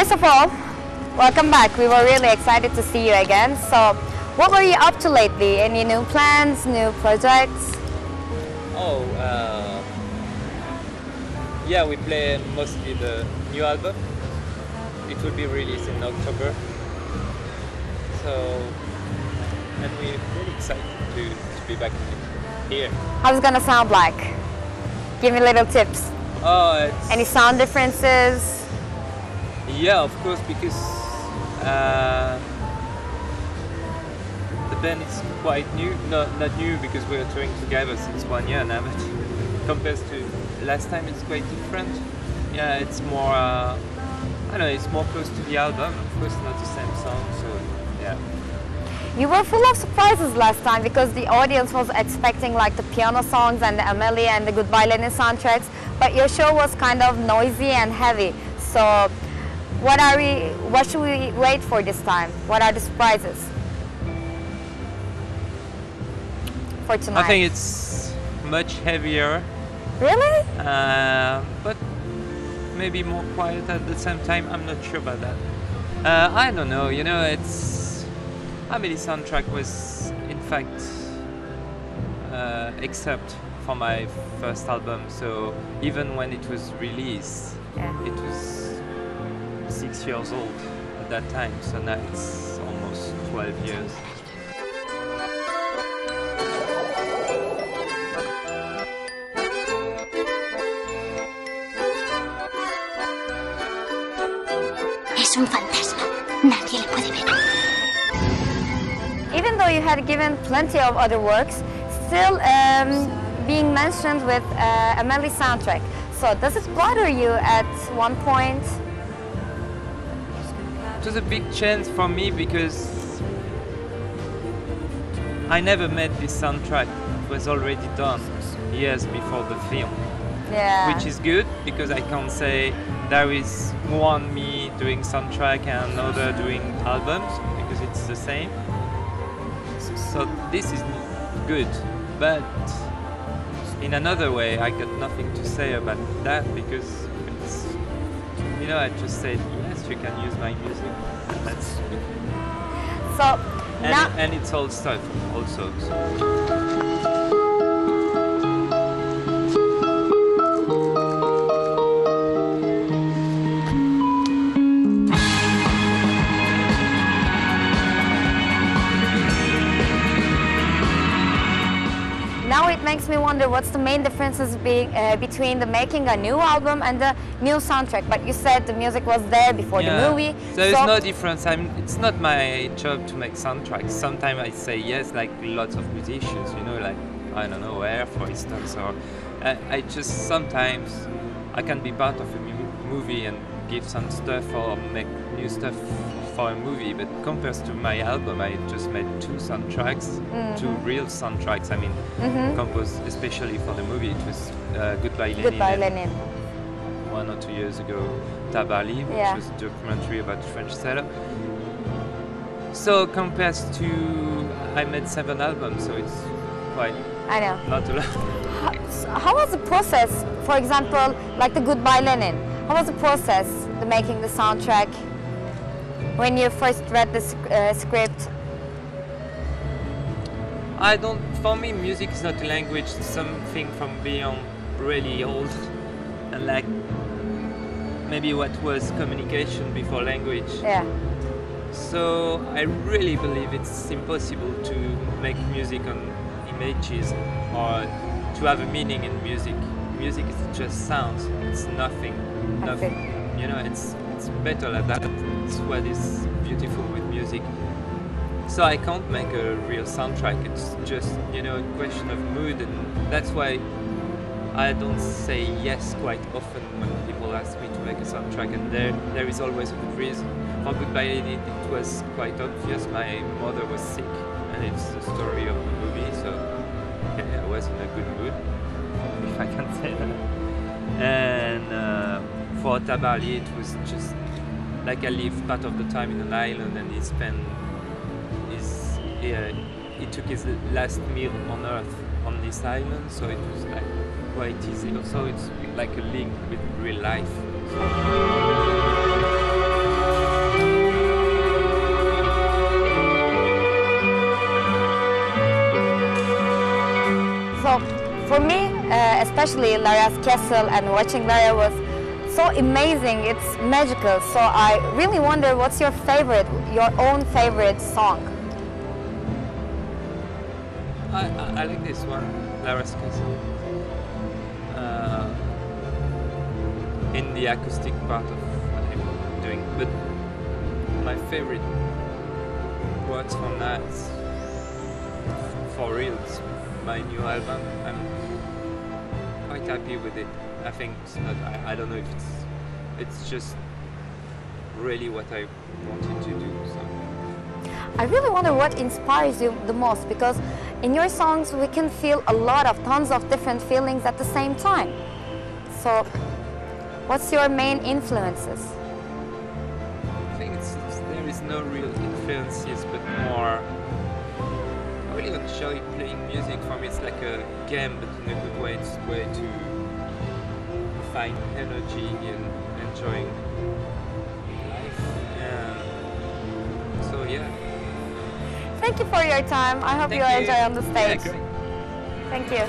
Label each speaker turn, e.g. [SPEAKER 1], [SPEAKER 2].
[SPEAKER 1] First of all, welcome back. We were really excited to see you again. So, what were you up to lately? Any new plans, new projects?
[SPEAKER 2] Oh, yeah, we play mostly the new album. It will be released in October. So, and we're really excited to be back here.
[SPEAKER 1] How's it gonna sound like? Give me little tips.
[SPEAKER 2] Oh,
[SPEAKER 1] Any sound differences?
[SPEAKER 2] Yeah, of course, because the band is quite new. Not new because we're touring together since 1 year now, but compared to last time, it's quite different. Yeah, it's more. I don't know. It's more close to the album. Of course, not the same song. So, yeah.
[SPEAKER 1] You were full of surprises last time because the audience was expecting like the piano songs and the Amelie and the Goodbye Lenin soundtracks, but your show was kind of noisy and heavy. So, what should we wait for this time? What are the surprises for tonight?
[SPEAKER 2] I think it's much heavier.
[SPEAKER 1] Really?
[SPEAKER 2] But maybe more quiet at the same time. I'm not sure about that. I don't know. You know, it's Amelie soundtrack was in fact except for my first album. So even when it was released, it was 6 years old at that time. So now it's almost 12 years.
[SPEAKER 3] Es un fantasma. Nadie le puede ver.
[SPEAKER 1] Even though you had given plenty of other works, still being mentioned with Amelie soundtrack. So does it bother you at one point?
[SPEAKER 2] It was a big chance for me because I never made this soundtrack. It was already done years before the film.
[SPEAKER 1] Yeah.
[SPEAKER 2] Which is good because I can't say there is one me doing soundtrack and another doing albums because it's the same. So this is good, but in another way I got nothing to say about that because it's, you know, I just said yes, you can use my music. That's it.
[SPEAKER 1] So
[SPEAKER 2] and it's old stuff also. So.
[SPEAKER 1] Now it makes me wonder what's the main differences between the making a new album and the new soundtrack. But you said the music was there before the movie.
[SPEAKER 2] So there's no difference. It's not my job to make soundtracks. Sometimes I say yes, like lots of musicians, you know, like, I don't know, Air, for instance, or I just sometimes I can be part of a movie and give some stuff or make new stuff for a movie, but compared to my album, I just made 2 soundtracks, 2 real soundtracks. I mean, composed especially for the movie. It was Goodbye Lenin.
[SPEAKER 1] Goodbye Lenin.
[SPEAKER 2] 1 or 2 years ago, Tabali, which was a documentary about French sailor. So compared to, I made 7 albums, so it's quite not a lot.
[SPEAKER 1] How was the process? For example, like the Goodbye Lenin. How was the process, the making the soundtrack? When you first read the script?
[SPEAKER 2] For me, music is not a language, it's something from beyond really old. And like, maybe what was communication before language.
[SPEAKER 1] Yeah.
[SPEAKER 2] So I really believe it's impossible to make music on images or to have a meaning in music. Music is just sounds, it's nothing. You know, it's better like that. It's what is beautiful with music. So I can't make a real soundtrack. It's just, you know, a question of mood, and that's why I don't say yes quite often when people ask me to make a soundtrack, and there is always a good reason. For Goodbye Lenin, it was quite obvious. My mother was sick, and it's the story of the movie, so okay, I was in a good mood, if I can say that. And for Tabali, it was just like I live part of the time in an island, and he took his last meal on Earth on this island, so it was like quite easy. Also, it's like a link with real life. So.
[SPEAKER 1] especially Lara's castle, and watching Lara was so amazing. It's magical. So I really wonder, what's your own favorite song?
[SPEAKER 2] I like this one, Lara's Castle. In the acoustic part of what I'm doing, but my favorite works from that, for real, it's my new album. I'm quite happy with it. I think it's not, I don't know if it's just really what I wanted to do. So.
[SPEAKER 1] I really wonder what inspires you the most, because in your songs we can feel tons of different feelings at the same time. So what's your main influences?
[SPEAKER 2] I think there is no real influences, but more, I really enjoy playing music. For me it's like a game, but in a good way. It's a way to find energy and enjoying life. So yeah.
[SPEAKER 1] Thank you for your time. I hope you enjoy on the stage.
[SPEAKER 2] Yeah, great.
[SPEAKER 1] Thank you.